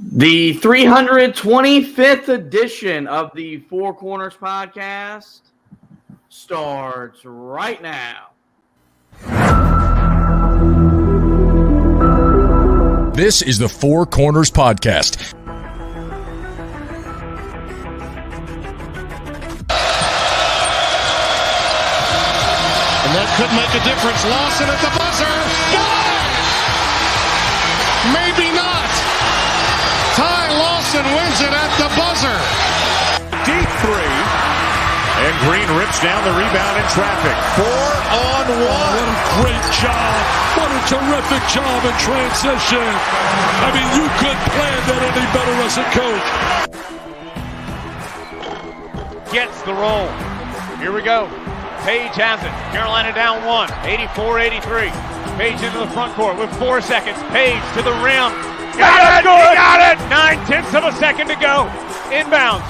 The 325th edition of the Four Corners podcast starts right now. This is the Four Corners podcast. And that could make a difference. Lawson at the buzzer. Got it! Maybe not. Ty Lawson wins it at the buzzer. Deep three. And Green rips down the rebound in traffic. 4-on-1. What a great job. What a terrific job in transition. I mean, you couldn't plan that any better as a coach. Gets the roll. Here we go. Page has it. Carolina down one. 84-83. Page into the front court with 4 seconds. Page to the rim. Got it! He got it! 9/10 of a second to go. Inbounds.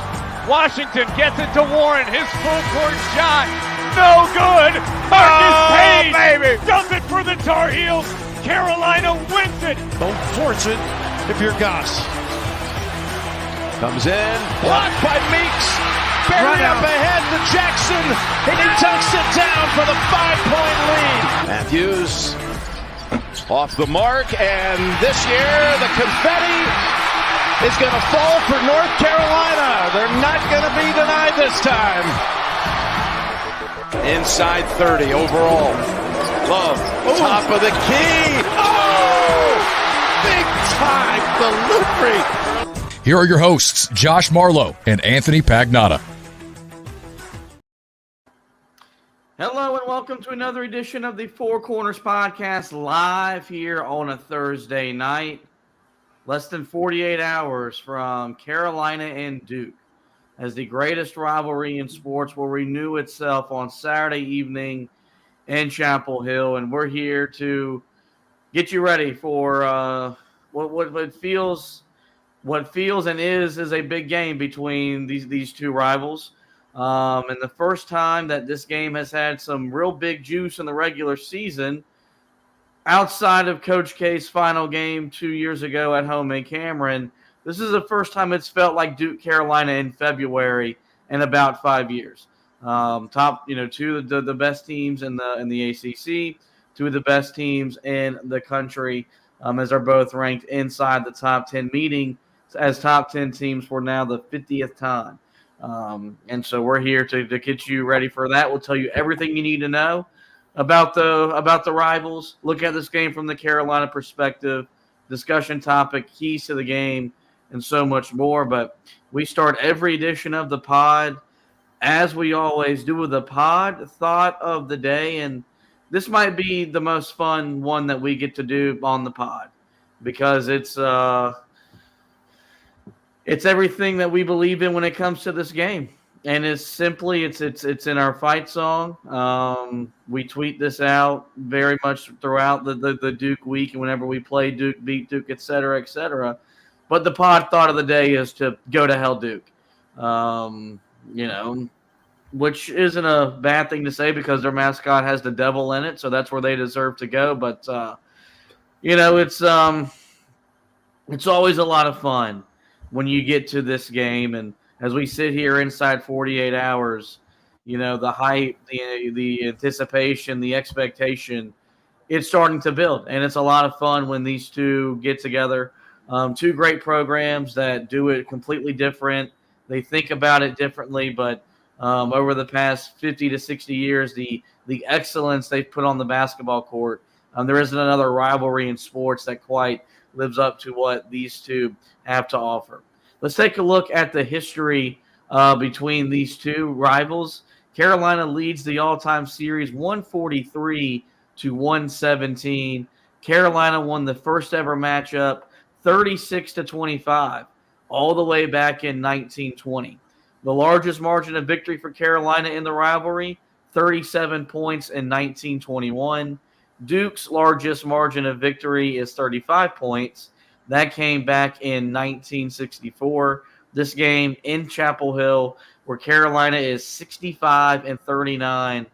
Washington gets it to Warren. His full court shot. No good. Marcus Page baby. Does it for the Tar Heels. Carolina wins it. Don't force it if you're Goss. Comes in. Blocked by Meeks. Buried up ahead to Jackson. And he tucks it down for the 5-point lead. Matthews off the mark. And this year the confetti is going to fall for North Carolina. They're not going to be denied this time. Inside 30 overall. Love, top of the key. Oh! Big time delivery. Here are your hosts, Josh Marlowe and Anthony Pagnotta. Hello and welcome to another edition of the Four Corners podcast live here on a Thursday night. Less than 48 hours from Carolina and Duke, as the greatest rivalry in sports will renew itself on Saturday evening in Chapel Hill. And we're here to get you ready for what feels and is a big game between these two rivals. And the first time that this game has had some real big juice in the regular season, outside of Coach K's final game 2 years ago at home in Cameron, this is the first time it's felt like Duke Carolina in February in about 5 years. Two of the best teams in the ACC, two of the best teams in the country, as they're both ranked inside the top 10 meeting as top 10 teams for now the 50th time. And so we're here to get you ready for that. We'll tell you everything you need to know about the rivals. Look at this game from the Carolina perspective, discussion topic, keys to the game, and so much more. But we start every edition of the pod, as we always do, with the pod thought of the day. And this might be the most fun one that we get to do on the pod, because it's everything that we believe in when it comes to this game. And it's in our fight song. We tweet this out very much throughout the Duke week, and whenever we play Duke, beat Duke, et cetera, et cetera. But the pod thought of the day is to go to hell, Duke. Which isn't a bad thing to say, because their mascot has the devil in it, so that's where they deserve to go. But it's always a lot of fun when you get to this game. And as we sit here inside 48 hours, the hype, the anticipation, the expectation, it's starting to build. And it's a lot of fun when these two get together. Two great programs that do it completely different. They think about it differently, but over the past 50 to 60 years, the excellence they've put on the basketball court, there isn't another rivalry in sports that quite lives up to what these two have to offer. Let's take a look at the history between these two rivals. Carolina leads the all-time series 143-117. Carolina won the first ever matchup 36-25, all the way back in 1920. The largest margin of victory for Carolina in the rivalry, 37 points in 1921. Duke's largest margin of victory is 35 points. That came back in 1964. This game in Chapel Hill, where Carolina is 65-39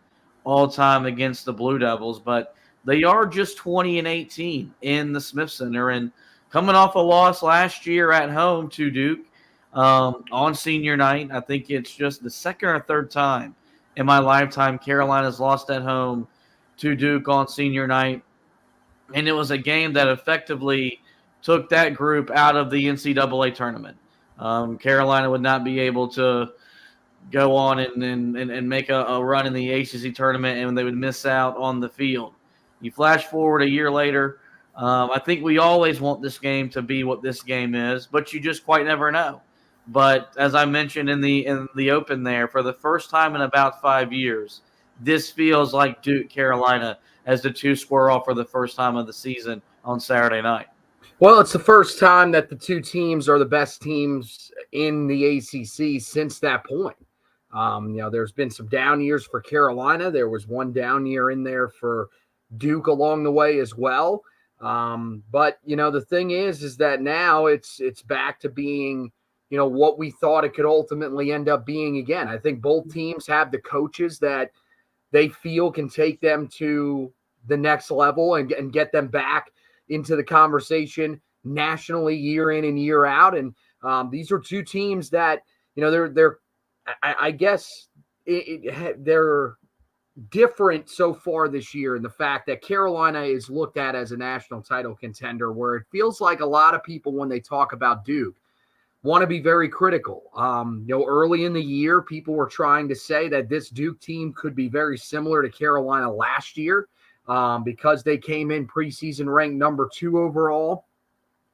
all time against the Blue Devils, but they are just 20-18 in the Smith Center. And coming off a loss last year at home to Duke on senior night. I think it's just the second or third time in my lifetime Carolina's lost at home to Duke on senior night. And it was a game that effectively took that group out of the NCAA tournament. Carolina would not be able to go on and make a run in the ACC tournament, and they would miss out on the field. You flash forward a year later, I think we always want this game to be what this game is, but you just quite never know. But as I mentioned in the open there, for the first time in about 5 years, this feels like Duke Carolina as the two square off for the first time of the season on Saturday night. Well, it's the first time that the two teams are the best teams in the ACC since that point. There's been some down years for Carolina. There was one down year in there for Duke along the way as well. But the thing is that now it's back to being, what we thought it could ultimately end up being again. I think both teams have the coaches that they feel can take them to the next level and get them back into the conversation nationally year in and year out. And these are two teams that, they're different so far this year in the fact that Carolina is looked at as a national title contender, where it feels like a lot of people, when they talk about Duke, want to be very critical. Early in the year, people were trying to say that this Duke team could be very similar to Carolina last year because they came in preseason ranked number 2 overall.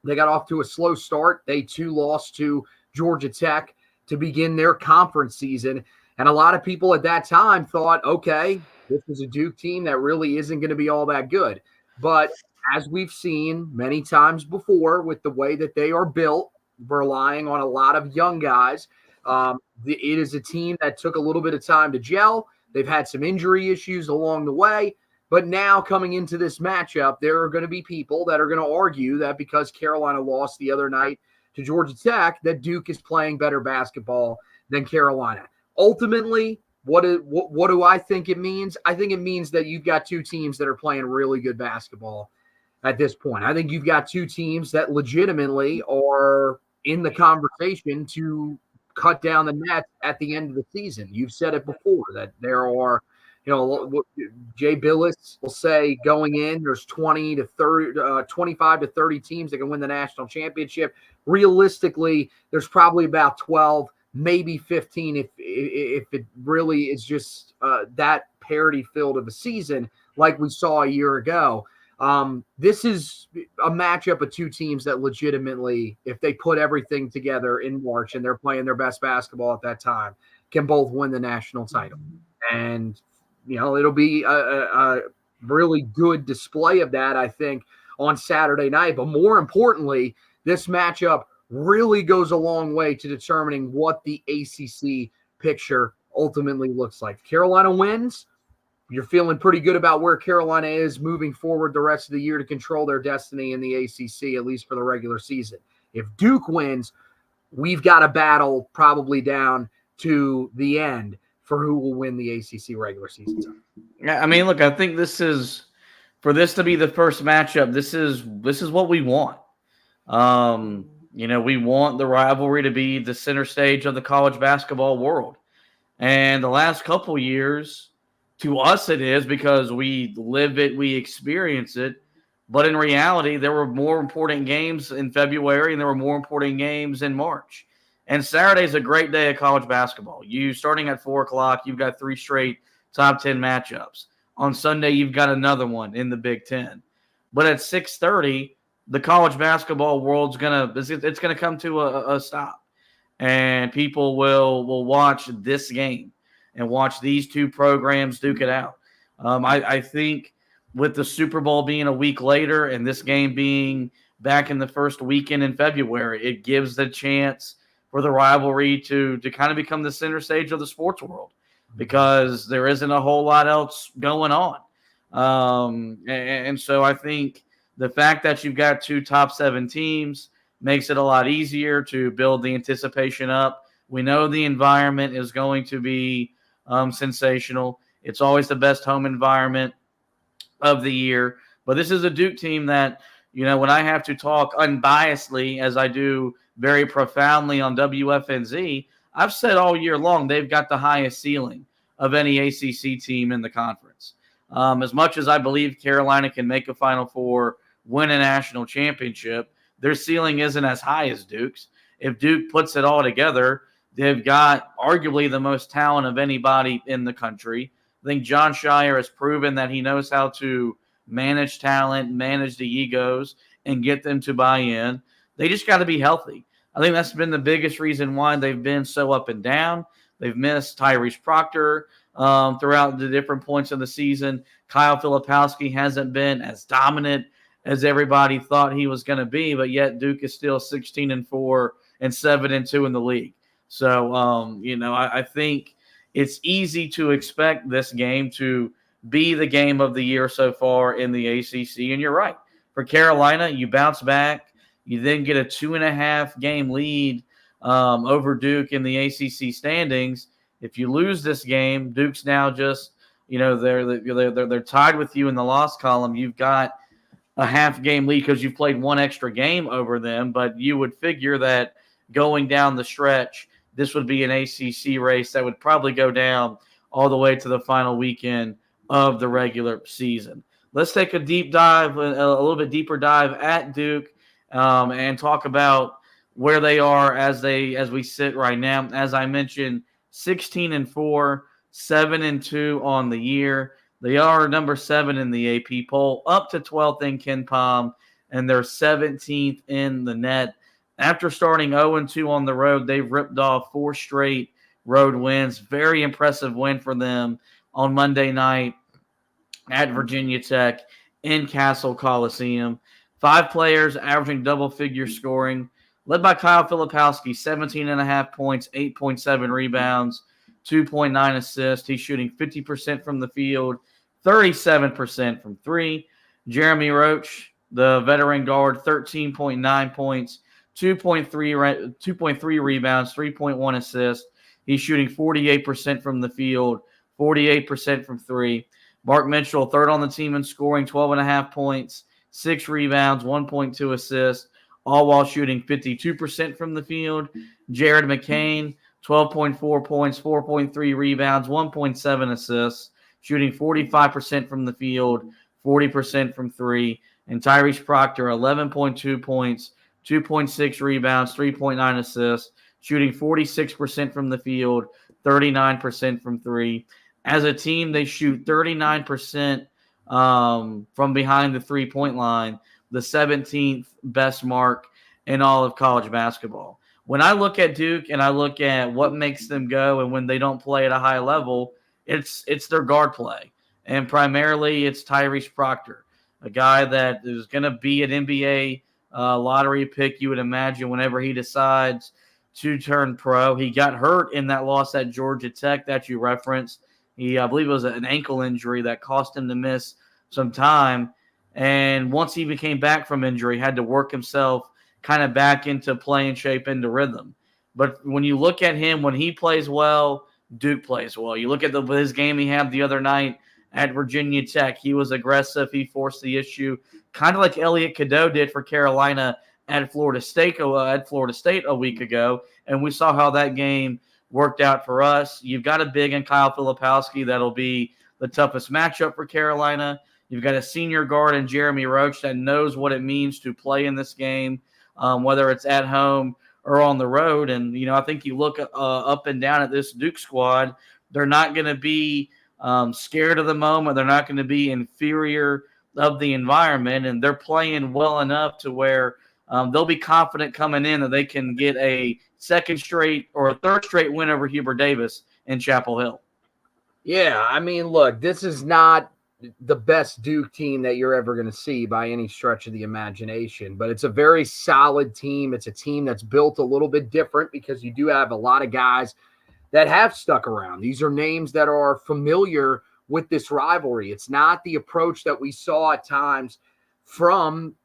They got off to a slow start. They too lost to Georgia Tech to begin their conference season. And a lot of people at that time thought, okay, this is a Duke team that really isn't going to be all that good. But as we've seen many times before with the way that they are built, relying on a lot of young guys, it is a team that took a little bit of time to gel. They've had some injury issues along the way. But now coming into this matchup, there are going to be people that are going to argue that because Carolina lost the other night to Georgia Tech, that Duke is playing better basketball than Carolina. Ultimately, what do I think it means? I think it means that you've got two teams that are playing really good basketball at this point. I think you've got two teams that legitimately are in the conversation to cut down the net at the end of the season. You've said it before that there are, Jay Billis will say going in, there's 20 to 30, 25 to 30 teams that can win the national championship. Realistically, there's probably about 12, maybe 15 if it really is just that parity filled of a season like we saw a year ago. This is a matchup of two teams that legitimately, if they put everything together in March and they're playing their best basketball at that time, can both win the national title. And, it'll be a really good display of that, I think, on Saturday night. But more importantly, this matchup really goes a long way to determining what the ACC picture ultimately looks like. Carolina wins. You're feeling pretty good about where Carolina is moving forward the rest of the year to control their destiny in the ACC, at least for the regular season. If Duke wins, we've got a battle probably down to the end for who will win the ACC regular season. Yeah, I mean, look, I think for this to be the first matchup, this is what we want. We want the rivalry to be the center stage of the college basketball world. And the last couple years, to us it is because we live it, we experience it. But in reality, there were more important games in February and there were more important games in March. And Saturday is a great day of college basketball. Starting at 4 o'clock, you've got 3 straight top 10 matchups. On Sunday, you've got another one in the Big Ten. But at 6:30, the college basketball world's it's gonna come to a stop, and people will watch this game and watch these two programs duke it out. I think with the Super Bowl being a week later and this game being back in the first weekend in February, it gives the chance for the rivalry to kind of become the center stage of the sports world because there isn't a whole lot else going on. And so I think the fact that you've got 2 top 7 teams makes it a lot easier to build the anticipation up. We know the environment is going to be sensational. It's always the best home environment of the year. But this is a Duke team that, when I have to talk unbiasedly, as I do very profoundly on WFNZ, I've said all year long they've got the highest ceiling of any ACC team in the conference. As much as I believe Carolina can make a Final Four, win a national championship, their ceiling isn't as high as Duke's. If Duke puts it all together, they've got arguably the most talent of anybody in the country. I think John Shire has proven that he knows how to manage talent, manage the egos, and get them to buy in. They just got to be healthy. I think that's been the biggest reason why they've been so up and down. They've missed Tyrese Proctor throughout the different points of the season. Kyle Filipowski hasn't been as dominant as everybody thought he was going to be, but yet Duke is still 16-4 and 7-2 in the league. So, I think it's easy to expect this game to be the game of the year so far in the ACC. And you're right. For Carolina, you bounce back. You then get a 2.5 game lead over Duke in the ACC standings. If you lose this game, Duke's now just, they're tied with you in the loss column. You've got a half game lead because you've played one extra game over them. But you would figure that going down the stretch, this would be an ACC race that would probably go down all the way to the final weekend of the regular season. Let's take a deep dive, a little bit deeper dive at Duke, and talk about where they are as we sit right now. As I mentioned, 16-4, 7-2 on the year. They are number 7 in the AP poll, up to 12th in KenPom, and they're 17th in the net. After starting 0-2 on the road, they've ripped off 4 straight road wins. Very impressive win for them on Monday night at Virginia Tech in Castle Coliseum. 5 players averaging double-figure scoring, led by Kyle Filipowski, 17.5 points, 8.7 rebounds, 2.9 assists. He's shooting 50% from the field, 37% from 3. Jeremy Roach, the veteran guard, 13.9 points, 2.3 rebounds, 3.1 assists. He's shooting 48% from the field, 48% from 3. Mark Mitchell, third on the team in scoring, 12.5 points, 6 rebounds, 1.2 assists, all while shooting 52% from the field. Jared McCain, 12.4 points, 4.3 rebounds, 1.7 assists, shooting 45% from the field, 40% from 3. And Tyrese Proctor, 11.2 points, 2.6 rebounds, 3.9 assists, shooting 46% from the field, 39% from 3. As a team, they shoot 39% from behind the three-point line, the 17th best mark in all of college basketball. When I look at Duke and I look at what makes them go and when they don't play at a high level, it's their guard play. And primarily it's Tyrese Proctor, a guy that is going to be an NBA lottery pick, you would imagine, whenever he decides to turn pro. He got hurt in that loss at Georgia Tech that you referenced. I believe it was an ankle injury that cost him to miss some time. And once he became back from injury, had to work himself kind of back into playing shape, into rhythm. But when you look at him, when he plays well, Duke plays well. You look at his game he had the other night at Virginia Tech. He was aggressive. He forced the issue, kind of like Elliot Cadeau did for Carolina at Florida State a week ago. And we saw how that game worked out for us. You've got a big in Kyle Filipowski that'll be the toughest matchup for Carolina. You've got a senior guard in Jeremy Roach that knows what it means to play in this game, whether it's at home or on the road. And, I think you look up and down at this Duke squad, they're not going to be scared of the moment. They're not going to be inferior of the environment, and they're playing well enough to where they'll be confident coming in that they can get a second straight or a third straight win over Hubert Davis in Chapel Hill. Yeah, I mean, look, this is not the best Duke team that you're ever going to see by any stretch of the imagination, but it's a very solid team. It's a team that's built a little bit different because you do have a lot of guys that have stuck around. These are names that are familiar with this rivalry. It's not the approach that we saw at times from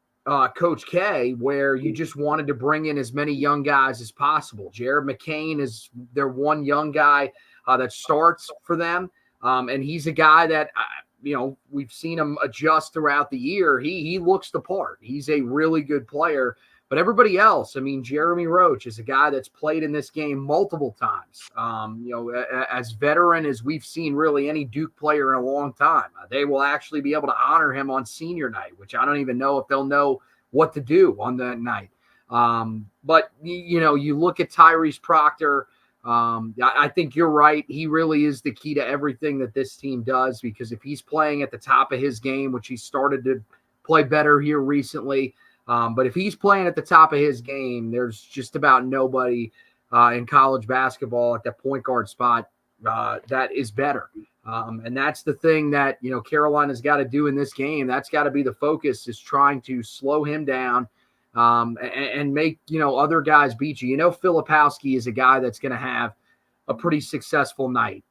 Coach K, where you just wanted to bring in as many young guys as possible. Jared McCain is their one young guy that starts for them. And he's a guy that we've seen him adjust throughout the year. He looks the part. He's a really good player. But everybody else, I mean, Jeremy Roach is a guy that's played in this game multiple times. As veteran as we've seen really any Duke player in a long time. They will actually be able to honor him on senior night, which I don't even know if they'll know what to do on that night. But you look at Tyrese Proctor. I think you're right. He really is the key to everything that this team does, because if he's playing at the top of his game, which he started to play better here recently, but if he's playing at the top of his game, there's just about nobody in college basketball at that point guard spot that is better. And that's the thing that, Carolina's got to do in this game. That's got to be the focus, is trying to slow him down and make, other guys beat you. Filipowski is a guy that's going to have a pretty successful night.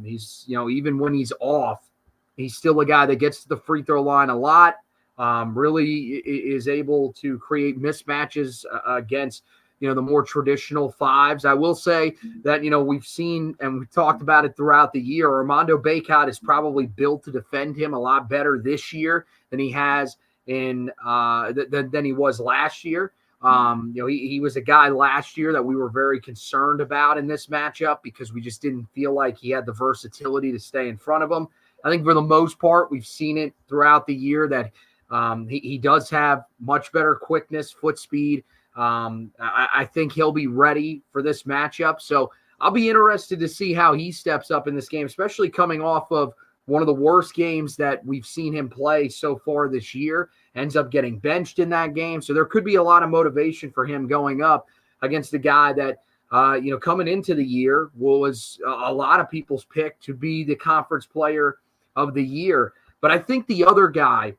He's, even when he's off, he's still a guy that gets to the free throw line a lot. Really is able to create mismatches against, the more traditional fives. I will say that, we've seen and we've talked about it throughout the year. Armando Bacot is probably built to defend him a lot better this year than he has than he was last year. He was a guy last year that we were very concerned about in this matchup because we just didn't feel like he had the versatility to stay in front of him. I think for the most part, we've seen it throughout the year that he does have much better quickness, foot speed. I think he'll be ready for this matchup. So I'll be interested to see how he steps up in this game, especially coming off of one of the worst games that we've seen him play so far this year. Ends up getting benched in that game. So there could be a lot of motivation for him going up against a guy that, coming into the year was a lot of people's pick to be the conference player of the year. But I think the other guy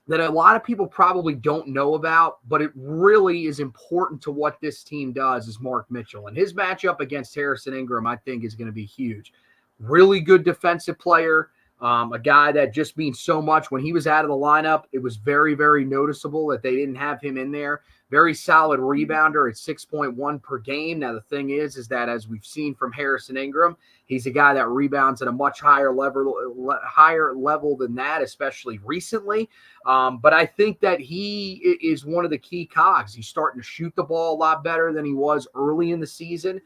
that a lot of people probably don't know about, but it really is important to what this team does, is Mark Mitchell. And his matchup against Harrison Ingram, I think, is going to be huge. Really good defensive player, a guy that just means so much. When he was out of the lineup, it was very, very noticeable that they didn't have him in there. Very solid rebounder at 6.1 per game. Now, the thing is that as we've seen from Harrison Ingram, he's a guy that rebounds at a much higher level than that, especially recently. But I think that he is one of the key cogs. He's starting to shoot the ball a lot better than he was early in the season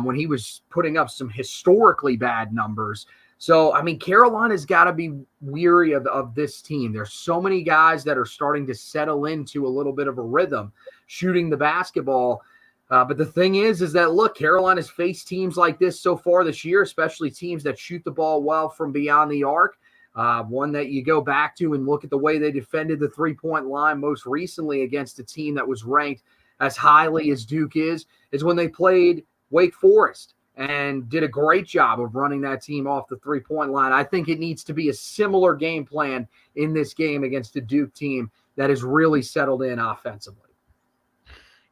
when he was putting up some historically bad numbers. So, I mean, Carolina's got to be weary of this team. There's so many guys that are starting to settle into a little bit of a rhythm shooting the basketball. But the thing is that, look, Carolina's faced teams like this so far this year, especially teams that shoot the ball well from beyond the arc. One that you go back to and look at the way they defended the three-point line most recently against a team that was ranked as highly as Duke is when they played Wake Forest and did a great job of running that team off the three-point line. I think it needs to be a similar game plan in this game against the Duke team that is really settled in offensively.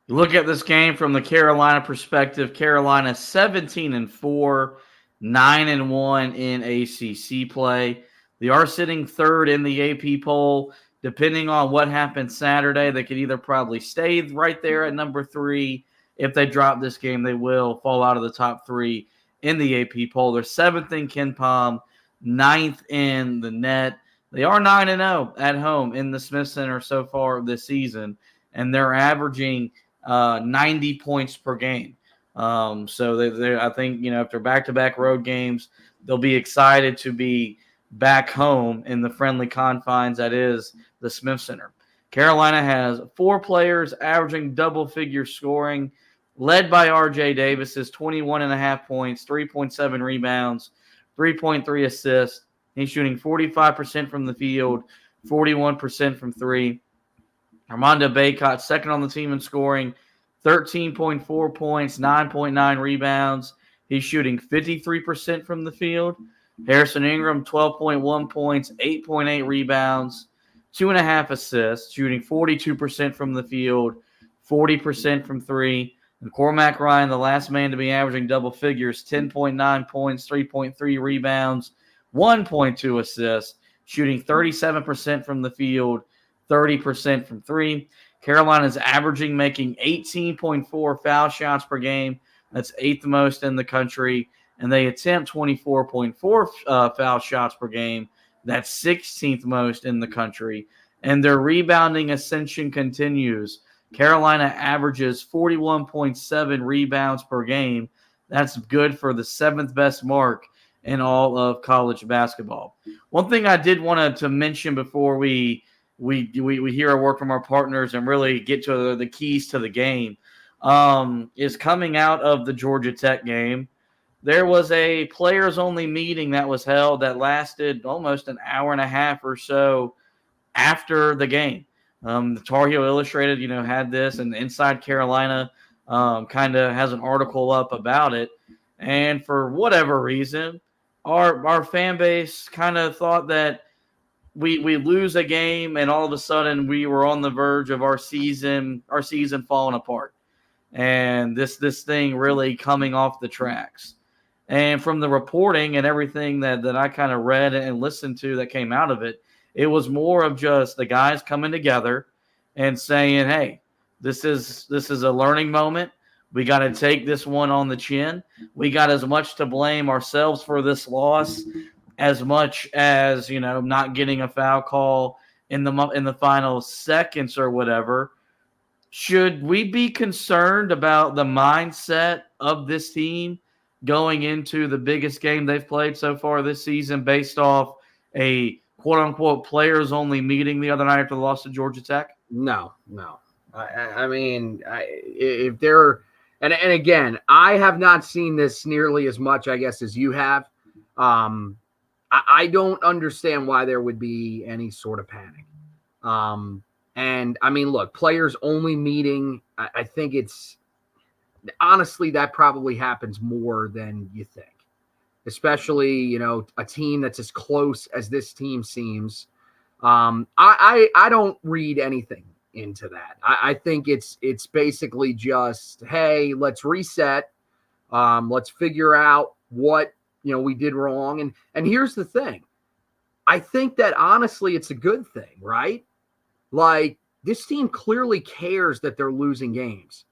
You look at this game from the Carolina perspective. Carolina 17-4, 9-1 in ACC play. They are sitting third in the AP poll. Depending on what happens Saturday, they could either probably stay right there at number 3. If they drop this game, they will fall out of the top 3 in the AP poll. They're 7th in KenPom, 9th in the net. They are 9-0 at home in the Smith Center so far this season, and they're averaging 90 points per game. So I think, after back-to-back road games, they'll be excited to be back home in the friendly confines that is the Smith Center. Carolina has 4 players averaging double-figure scoring, led by R.J. Davis, 21.5 points, 3.7 rebounds, 3.3 assists. He's shooting 45% from the field, 41% from 3. Armando Bacot, second on the team in scoring, 13.4 points, 9.9 rebounds. He's shooting 53% from the field. Harrison Ingram, 12.1 points, 8.8 rebounds, 2.5 assists, shooting 42% from the field, 40% from 3. And Cormac Ryan, the last man to be averaging double figures, 10.9 points, 3.3 rebounds, 1.2 assists, shooting 37% from the field, 30% from 3. Carolina's averaging making 18.4 foul shots per game. That's 8th most in the country. And they attempt 24.4 foul shots per game. That's 16th most in the country. And their rebounding ascension continues. Carolina averages 41.7 rebounds per game. That's good for the 7th best mark in all of college basketball. One thing I did want to mention before we hear a word from our partners and really get to the keys to the game is coming out of the Georgia Tech game. There was a players-only meeting that was held that lasted almost an hour and a half or so after the game. The Tar Heel Illustrated, had this, and Inside Carolina kind of has an article up about it. And for whatever reason, our fan base kind of thought that we lose a game and all of a sudden we were on the verge of our season falling apart. And this thing really coming off the tracks. And from the reporting and everything that I kind of read and listened to that came out of it, it was more of just the guys coming together and saying, hey, this is a learning moment. We got to take this one on the chin. We got as much to blame ourselves for this loss as much as, not getting a foul call in the final seconds or whatever. Should we be concerned about the mindset of this team going into the biggest game they've played so far this season based off a quote-unquote players-only meeting the other night after the loss to Georgia Tech? No. I mean, if they're – and again, I have not seen this nearly as much, I guess, as you have. I don't understand why there would be any sort of panic. And, I mean, look, players-only meeting, I think it's – honestly, that probably happens more than you think. Especially, a team that's as close as this team seems. I don't read anything into that. I think it's basically just, hey, let's reset. Let's figure out what, we did wrong. And here's the thing. I think that honestly, it's a good thing, right? Like, this team clearly cares that they're losing games.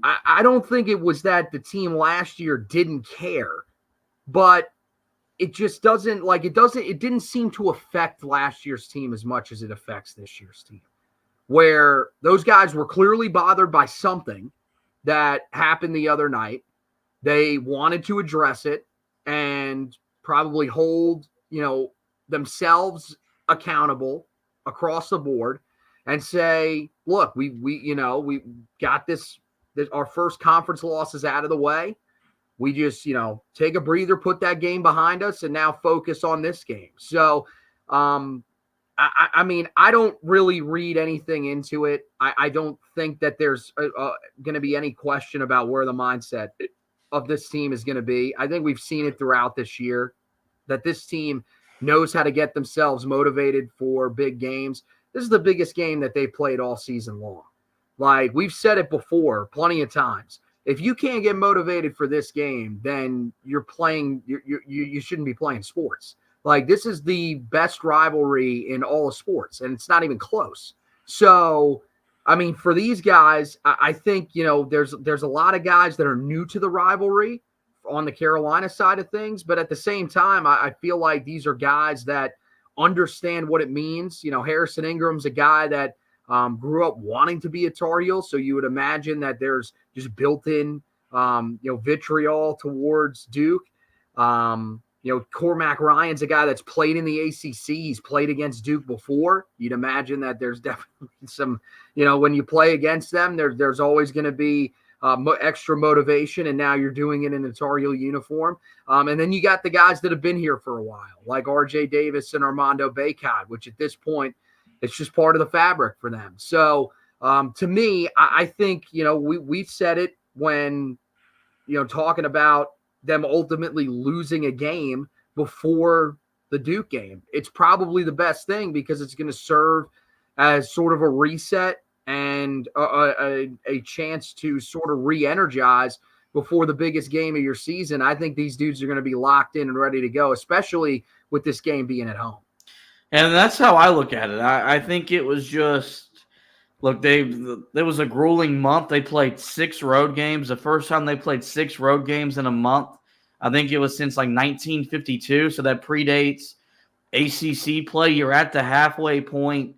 I don't think it was that the team last year didn't care. But it just doesn't it didn't seem to affect last year's team as much as it affects this year's team, where those guys were clearly bothered by something that happened the other night. They wanted to address it and probably hold, themselves accountable across the board and say, look, we got this our first conference losses out of the way. We just, take a breather, put that game behind us, and now focus on this game. So, I mean, I don't really read anything into it. I don't think that there's going to be any question about where the mindset of this team is going to be. I think we've seen it throughout this year that this team knows how to get themselves motivated for big games. This is the biggest game that they played all season long. Like, we've said it before plenty of times. If you can't get motivated for this game, then you shouldn't be playing sports. Like, this is the best rivalry in all of sports, and it's not even close. So, I mean, for these guys, I think, there's a lot of guys that are new to the rivalry on the Carolina side of things, but at the same time, I feel like these are guys that understand what it means. Harrison Ingram's a guy that grew up wanting to be a Tar Heel, so you would imagine that there's just built-in, vitriol towards Duke. Cormac Ryan's a guy that's played in the ACC. He's played against Duke before. You'd imagine that there's definitely some, when you play against them, there's always going to be extra motivation, and now you're doing it in a Tar Heel uniform. And then you got the guys that have been here for a while, like RJ Davis and Armando Bacot, which at this point, it's just part of the fabric for them. So to me, I think, we've said it when, talking about them ultimately losing a game before the Duke game. It's probably the best thing because it's going to serve as sort of a reset and a chance to sort of re-energize before the biggest game of your season. I think these dudes are going to be locked in and ready to go, especially with this game being at home. And that's how I look at it. I think it was just, look, there was a grueling month. They played 6 road games. The first time they played 6 road games in a month, I think it was since like 1952. So that predates ACC play. You're at the halfway point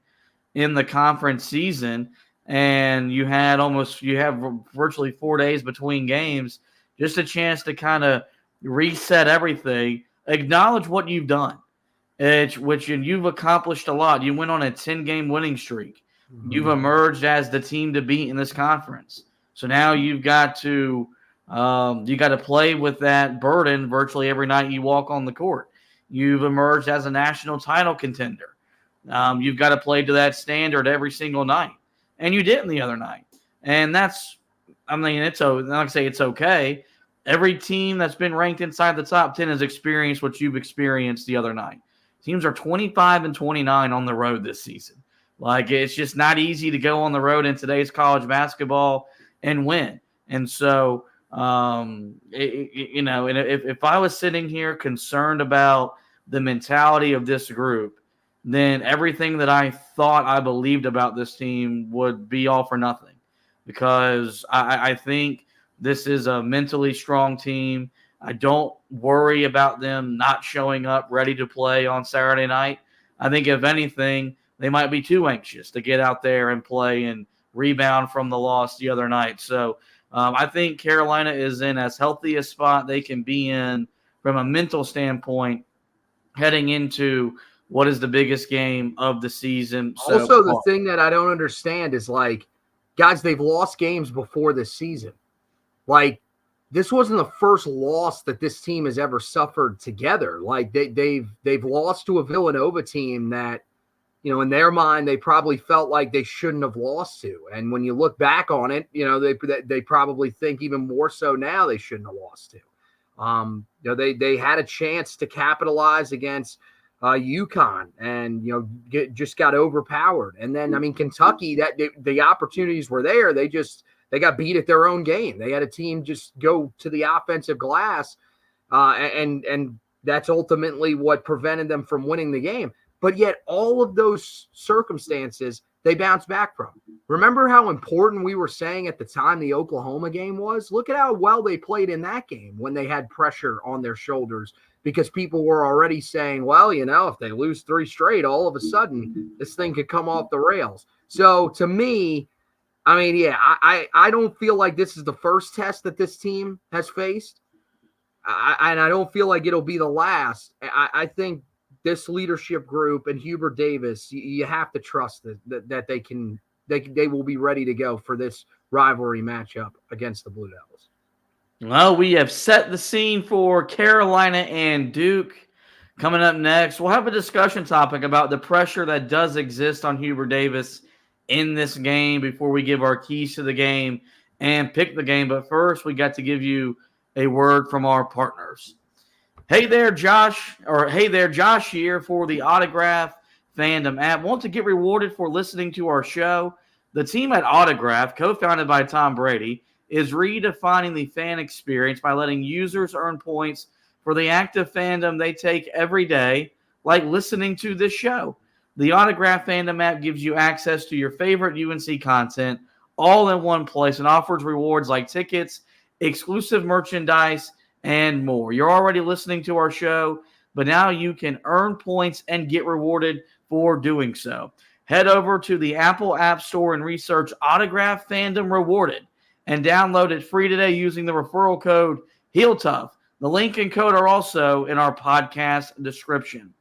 in the conference season, and you have virtually 4 days between games, just a chance to kind of reset everything, acknowledge what you've done, which you've accomplished a lot. You went on a 10-game winning streak. Mm-hmm. You've emerged as the team to beat in this conference. So now you've got to play with that burden virtually every night you walk on the court. You've emerged as a national title contender. You've got to play to that standard every single night. And you didn't the other night. And it's okay. Every team that's been ranked inside the top 10 has experienced what you've experienced the other night. Teams are 25-29 on the road this season. Like, it's just not easy to go on the road in today's college basketball and win. And so, if I was sitting here concerned about the mentality of this group, then everything that I thought I believed about this team would be all for nothing, because I think this is a mentally strong team. I don't worry about them not showing up ready to play on Saturday night. I think, if anything, they might be too anxious to get out there and play and rebound from the loss the other night. So I think Carolina is in as healthy a spot they can be in from a mental standpoint heading into what is the biggest game of the season. Also, the thing that I don't understand is, like, guys, they've lost games before this season. Like, this wasn't the first loss that this team has ever suffered together. Like, they've lost to a Villanova team that, in their mind, they probably felt like they shouldn't have lost to. And when you look back on it, they probably think even more so now they shouldn't have lost to. They had a chance to capitalize against UConn and, just got overpowered. And then, Kentucky, the opportunities were there. They got beat at their own game. They had a team just go to the offensive glass, and that's ultimately what prevented them from winning the game. But yet all of those circumstances, they bounced back from. Remember how important we were saying at the time the Oklahoma game was? Look at how well they played in that game when they had pressure on their shoulders, because people were already saying, well, if they lose 3 straight, all of a sudden this thing could come off the rails. So to me, I don't feel like this is the first test that this team has faced. And I don't feel like it'll be the last. I think this leadership group and Hubert Davis, you have to trust that they will be ready to go for this rivalry matchup against the Blue Devils. Well, we have set the scene for Carolina and Duke. Coming up next, we'll have a discussion topic about the pressure that does exist on Hubert Davis in this game before we give our keys to the game and pick the game. But first, we got to give you a word from our partners. Hey there, Josh here for the Autograph Fandom app. Want to get rewarded for listening to our show? The team at Autograph, co-founded by Tom Brady, is redefining the fan experience by letting users earn points for the active fandom they take every day, like listening to this show. The Autograph Fandom app gives you access to your favorite UNC content all in one place and offers rewards like tickets, exclusive merchandise, and more. You're already listening to our show, but now you can earn points and get rewarded for doing so. Head over to the Apple App Store and research Autograph Fandom Rewarded and download it free today using the referral code HeelTough. The link and code are also in our podcast description.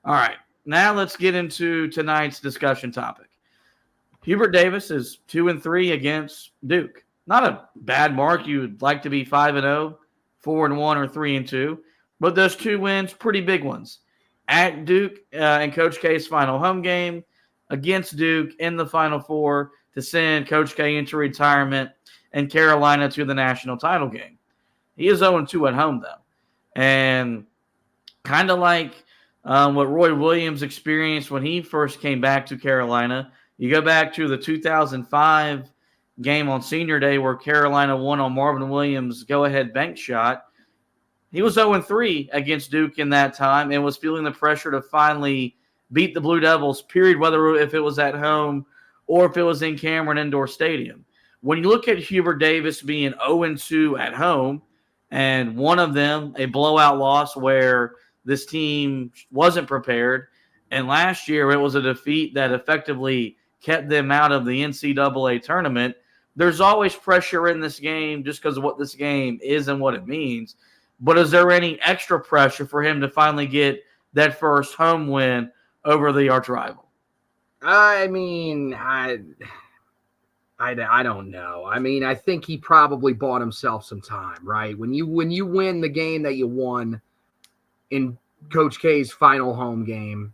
All right, now let's get into tonight's discussion topic. Hubert Davis is 2-3 against Duke. Not a bad mark. You'd like to be 5-0. 4-1 or 3-2, but those 2 wins, pretty big ones. At Duke and Coach K's final home game, against Duke in the Final Four to send Coach K into retirement and Carolina to the national title game. He is 0-2 at home, though. And kind of like what Roy Williams experienced when he first came back to Carolina, you go back to the 2005 game on Senior Day where Carolina won on Marvin Williams' go-ahead bank shot. He was 0-3 against Duke in that time and was feeling the pressure to finally beat the Blue Devils, period, whether if it was at home or if it was in Cameron Indoor Stadium. When you look at Hubert Davis being 0-2 at home, and one of them, a blowout loss where this team wasn't prepared. And last year it was a defeat that effectively kept them out of the NCAA tournament. There's always pressure in this game just because of what this game is and what it means. But is there any extra pressure for him to finally get that first home win over the arch rival? I mean, I don't know. I mean, I think he probably bought himself some time, right? When you win the game that you won in Coach K's final home game,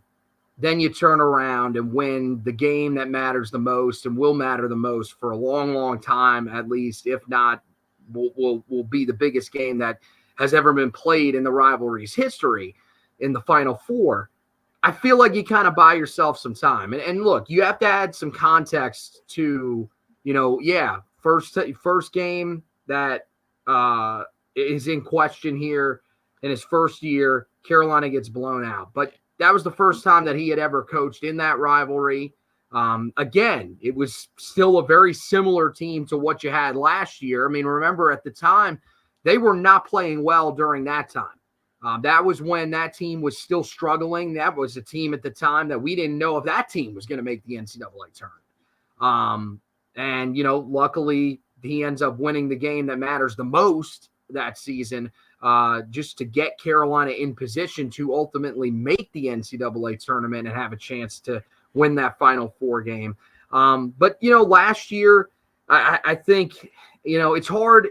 then you turn around and win the game that matters the most and will matter the most for a long, long time, at least, if not, will be the biggest game that has ever been played in the rivalry's history in the Final Four. I feel like you kind of buy yourself some time. And look, you have to add some context to, first game that is in question here in his first year, Carolina gets blown out. But that was the first time that he had ever coached in that rivalry. Again, it was still a very similar team to what you had last year. I mean, remember at the time, they were not playing well during that time. That was when that team was still struggling. That was a team at the time that we didn't know if that team was going to make the NCAA tournament. And, luckily he ends up winning the game that matters the most that season, just to get Carolina in position to ultimately make the NCAA tournament and have a chance to win that Final Four game. But last year, I think, it's hard.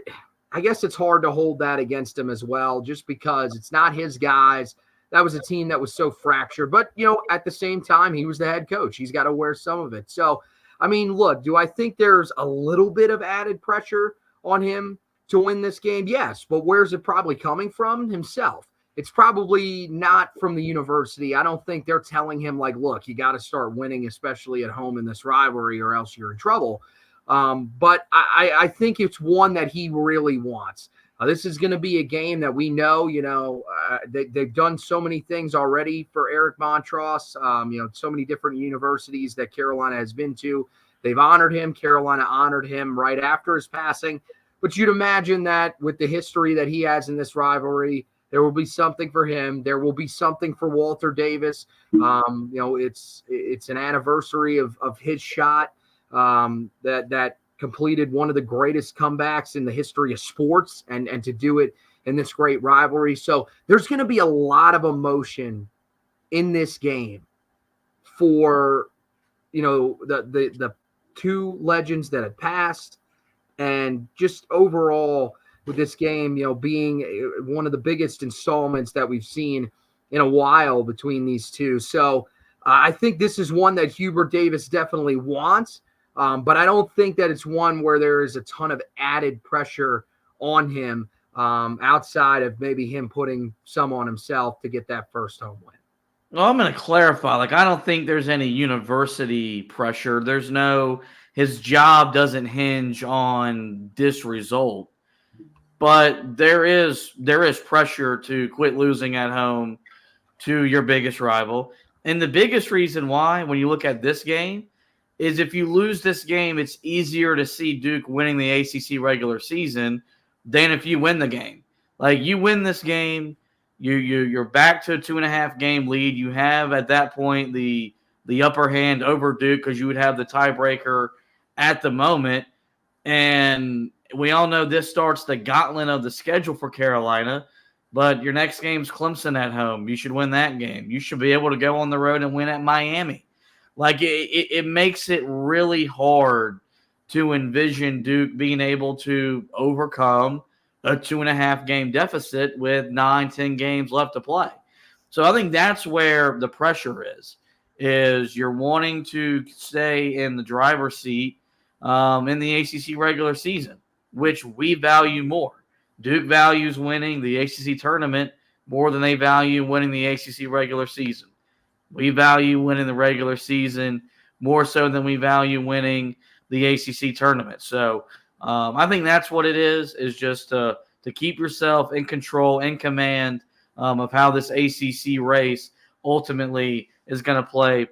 I guess it's hard to hold that against him as well, just because it's not his guys. That was a team that was so fractured. But, at the same time, he was the head coach. He's got to wear some of it. So, I mean, look, do I think there's a little bit of added pressure on him to win this game? Yes. But where's it probably coming from? Himself. It's probably not from the university. I don't think they're telling him, like, look, you got to start winning, especially at home in this rivalry, or else you're in trouble. But I think it's one that he really wants. This is going to be a game that we know, they've done so many things already for Eric Montross, so many different universities that Carolina has been to. They've honored him. Carolina honored him right after his passing. But you'd imagine that with the history that he has in this rivalry, there will be something for him. There will be something for Walter Davis. It's an anniversary of his shot. That completed one of the greatest comebacks in the history of sports, and to do it in this great rivalry. So there's going to be a lot of emotion in this game for, the two legends that had passed, and just overall with this game, being one of the biggest installments that we've seen in a while between these two. So I think this is one that Hubert Davis definitely wants. But I don't think that it's one where there is a ton of added pressure on him, outside of maybe him putting some on himself to get that first home win. Well, I'm going to clarify. I don't think there's any university pressure. His job doesn't hinge on this result, but there is pressure to quit losing at home to your biggest rival. And the biggest reason why, when you look at this game, is if you lose this game, it's easier to see Duke winning the ACC regular season than if you win the game. You win this game, you're back to a 2.5 game lead. You have at that point the upper hand over Duke because you would have the tiebreaker at the moment. And we all know this starts the gauntlet of the schedule for Carolina. But your next game's Clemson at home. You should win that game. You should be able to go on the road and win at Miami. It makes it really hard to envision Duke being able to overcome a 2.5 game deficit with 9-10 games left to play. So I think that's where the pressure is you're wanting to stay in the driver's seat in the ACC regular season, which we value more. Duke values winning the ACC tournament more than they value winning the ACC regular season. We value winning the regular season more so than we value winning the ACC tournament. So I think that's what it is just to keep yourself in control, in command of how this ACC race ultimately is going to play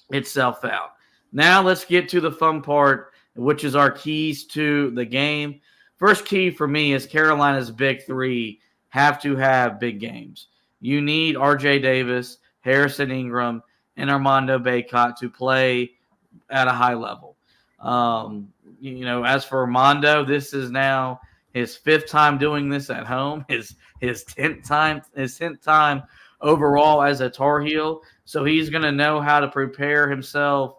itself out. Now let's get to the fun part, which is our keys to the game. First key for me is Carolina's big three have to have big games. you need R.J. Davis, Harrison Ingram, and Armando Bacot to play at a high level. As for Armando, this is now his 5th time doing this at home, his 10th time overall as a Tar Heel. So he's going to know how to prepare himself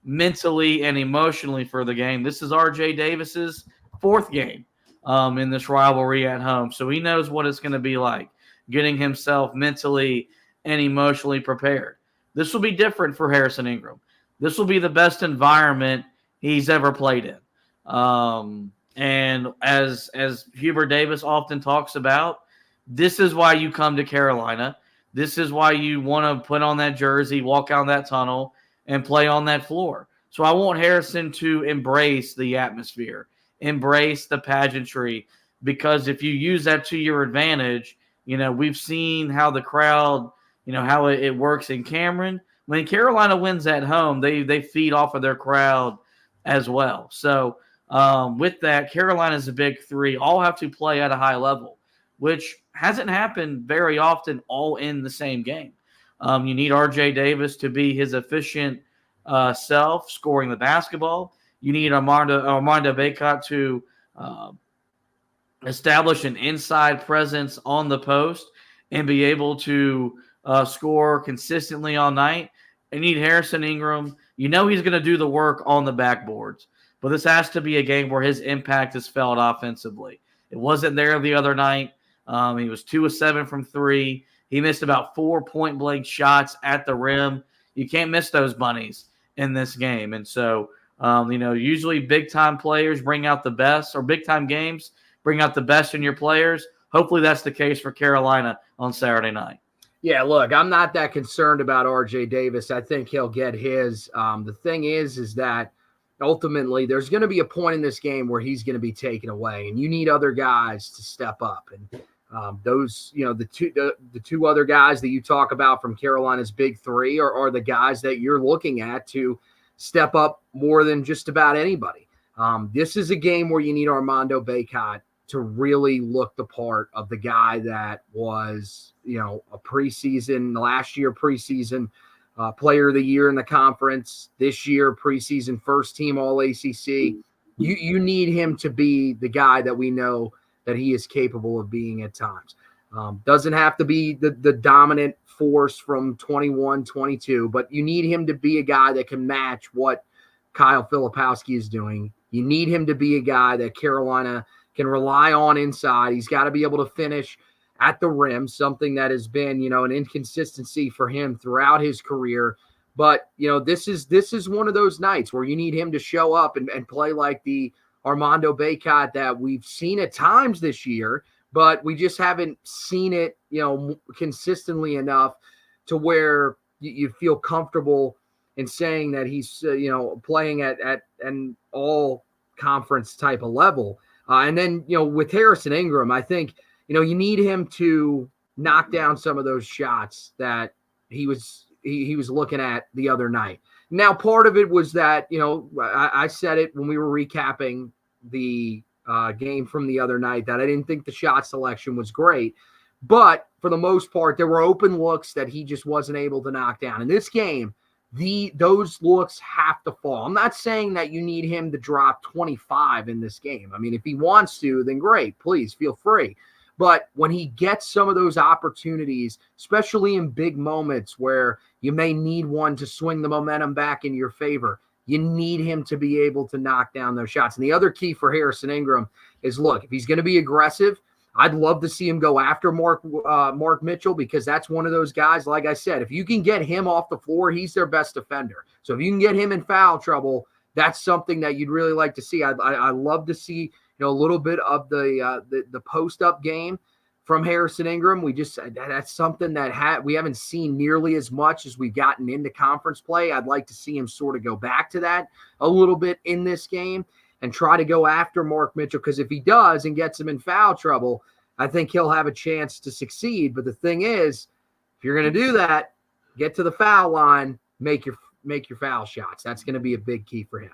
mentally and emotionally for the game. This is R.J. Davis's 4th game in this rivalry at home. So he knows what it's going to be like, getting himself mentally and emotionally prepared. This will be different for Harrison Ingram. This will be the best environment he's ever played in. And as Hubert Davis often talks about, this is why you come to Carolina. This is why you want to put on that jersey, walk out that tunnel, and play on that floor. So I want Harrison to embrace the atmosphere, embrace the pageantry, because if you use that to your advantage, we've seen how the crowd, how it works in Cameron. When Carolina wins at home, they feed off of their crowd as well. So with that, Carolina's a big 3 all have to play at a high level, which hasn't happened very often all in the same game. You need R.J. Davis to be his efficient self, scoring the basketball. You need Armando Bacot to establish an inside presence on the post and be able to score consistently all night. You need Harrison Ingram. He's going to do the work on the backboards. But this has to be a game where his impact is felt offensively. It wasn't there the other night. He was 2 of 7 from 3. He missed about 4 point-blank shots at the rim. You can't miss those bunnies in this game. And so, usually big-time players bring out the best, or big-time games bring out the best in your players. Hopefully that's the case for Carolina on Saturday night. Yeah, look, I'm not that concerned about R.J. Davis. I think he'll get his. The thing is that ultimately there's going to be a point in this game where he's going to be taken away, and you need other guys to step up. And those, the two other guys that you talk about from Carolina's big 3 are the guys that you're looking at to step up more than just about anybody. This is a game where you need Armando Bacot to really look the part of the guy that was, a last year preseason player of the year in the conference, this year preseason first team all ACC. You need him to be the guy that we know that he is capable of being at times. Doesn't have to be the dominant force from 21, 22, but you need him to be a guy that can match what Kyle Filipowski is doing. You need him to be a guy that Carolina can rely on inside. He's got to be able to finish at the rim, something that has been, an inconsistency for him throughout his career. But, this is one of those nights where you need him to show up and play like the Armando Bacot that we've seen at times this year, but we just haven't seen it, consistently enough to where you feel comfortable in saying that he's, playing at an all conference type of level. And then, with Harrison Ingram, I think, you need him to knock down some of those shots that he was looking at the other night. Now, part of it was that, I said it when we were recapping the game from the other night, that I didn't think the shot selection was great. But for the most part, there were open looks that he just wasn't able to knock down. In this game, those looks have to fall. I'm not saying that you need him to drop 25 in this game. I mean, if he wants to, then great. Please feel free. But when he gets some of those opportunities, especially in big moments where you may need one to swing the momentum back in your favor, you need him to be able to knock down those shots. And the other key for Harrison Ingram is, look, if he's going to be aggressive, I'd love to see him go after Mark Mitchell, because that's one of those guys, like I said, if you can get him off the floor, he's their best defender. So if you can get him in foul trouble, that's something that you'd really like to see. I love to see a little bit of the post-up game from Harrison Ingram. That's something that we haven't seen nearly as much as we've gotten into conference play. I'd like to see him sort of go back to that a little bit in this game and try to go after Mark Mitchell, because if he does and gets him in foul trouble, I think he'll have a chance to succeed. But the thing is, if you're going to do that, get to the foul line, make your foul shots. That's going to be a big key for him.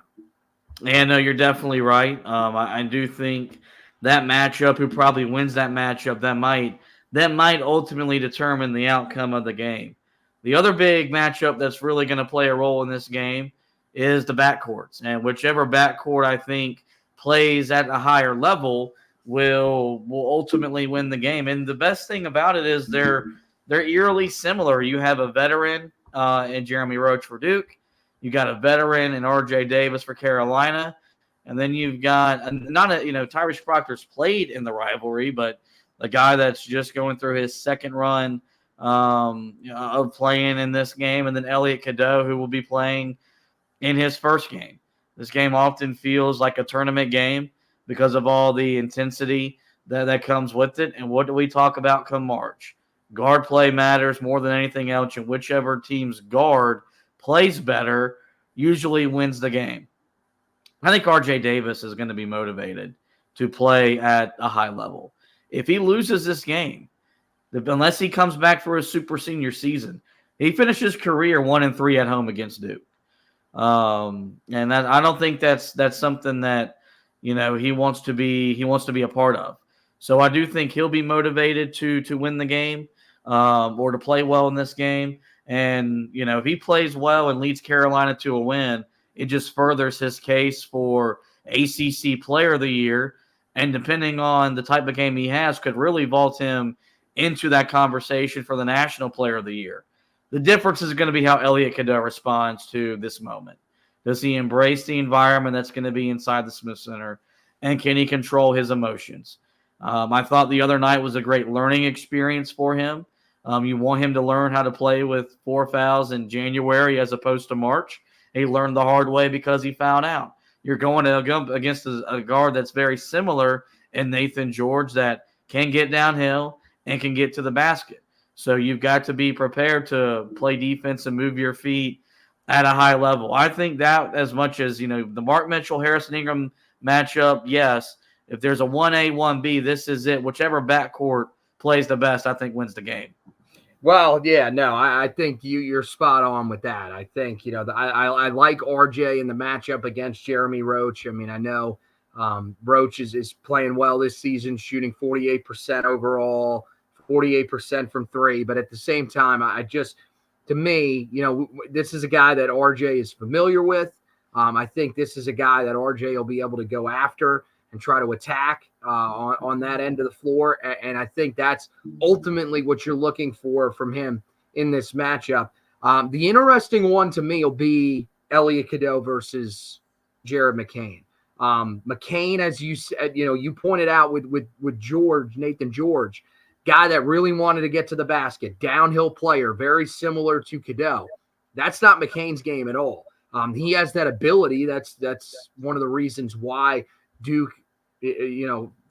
Yeah, no, you're definitely right. I do think that matchup, who probably wins that matchup, that might that might ultimately determine the outcome of the game. The other big matchup that's really going to play a role in this game is the backcourts. And whichever backcourt I think plays at a higher level will ultimately win the game. And the best thing about it is they're eerily similar. You have a veteran in Jeremy Roach for Duke. You got a veteran in R.J. Davis for Carolina. And then you've got Tyrese Proctor's played in the rivalry, but the guy that's just going through his second run of playing in this game, and then Elliot Cadeau, who will be playing in his first game. This game often feels like a tournament game because of all the intensity that comes with it. And what do we talk about come March? Guard play matters more than anything else, and whichever team's guard plays better usually wins the game. I think R.J. Davis is going to be motivated to play at a high level. If he loses this game, unless he comes back for his super senior season, he finishes his career 1-3 at home against Duke. And that, I don't think that's something that he wants to be a part of. So I do think he'll be motivated to win the game or to play well in this game. And if he plays well and leads Carolina to a win, it just furthers his case for ACC Player of the Year. And depending on the type of game he has, could really vault him into that conversation for the National Player of the Year. The difference is going to be how Elliot Cadeau responds to this moment. Does he embrace the environment that's going to be inside the Smith Center? And can he control his emotions? I thought the other night was a great learning experience for him. You want him to learn how to play with 4 fouls in January as opposed to March. He learned the hard way because he found out. You're going against a guard that's very similar in Nathan George that can get downhill and can get to the basket. So you've got to be prepared to play defense and move your feet at a high level. I think that as much as, the Mark Mitchell, Harrison Ingram matchup, yes. If there's a 1A, 1B, this is it. Whichever backcourt plays the best, I think wins the game. Well, yeah, no, I think you're spot on with that. I think, I like RJ in the matchup against Jeremy Roach. I mean, I know Roach is playing well this season, shooting 48% overall, 48% from three. But at the same time, to me, this is a guy that RJ is familiar with. I think this is a guy that RJ will be able to go after and try to attack on that end of the floor. And I think that's ultimately what you're looking for from him in this matchup. The interesting one to me will be Elliot Cadeau versus Jared McCain. McCain, as you said, you pointed out with George, Nathan George, guy that really wanted to get to the basket, downhill player, very similar to Cadeau. That's not McCain's game at all. He has that ability. That's one of the reasons why Duke,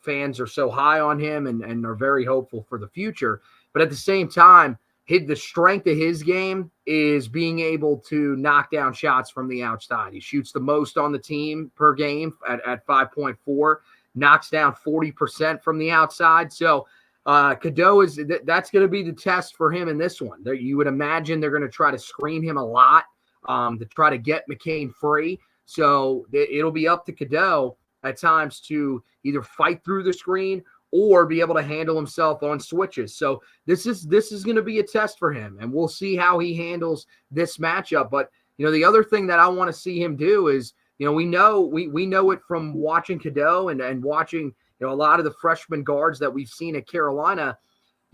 fans are so high on him and are very hopeful for the future. But at the same time, the strength of his game is being able to knock down shots from the outside. He shoots the most on the team per game at 5.4, knocks down 40% from the outside. So Cadeau that's going to be the test for him in this one. You would imagine they're going to try to screen him a lot to try to get McCain free. So it'll be up to Cadeau at times to either fight through the screen or be able to handle himself on switches. So this is going to be a test for him, and we'll see how he handles this matchup. But the other thing that I want to see him do is, we know it from watching Cadeau and watching a lot of the freshman guards that we've seen at Carolina.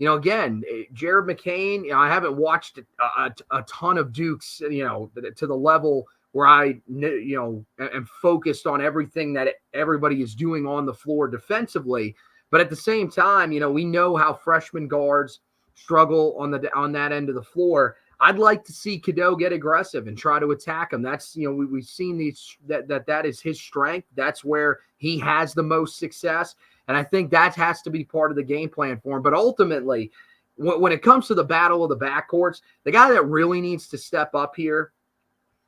Again, Jared McCain, I haven't watched a ton of Dukes, to the level where I, am focused on everything that everybody is doing on the floor defensively. But at the same time, we know how freshman guards struggle on that end of the floor. I'd like to see Cadeau get aggressive and try to attack him. That's, we've seen that is his strength. That's where he has the most success. And I think that has to be part of the game plan for him. But ultimately, when it comes to the battle of the backcourts, the guy that really needs to step up here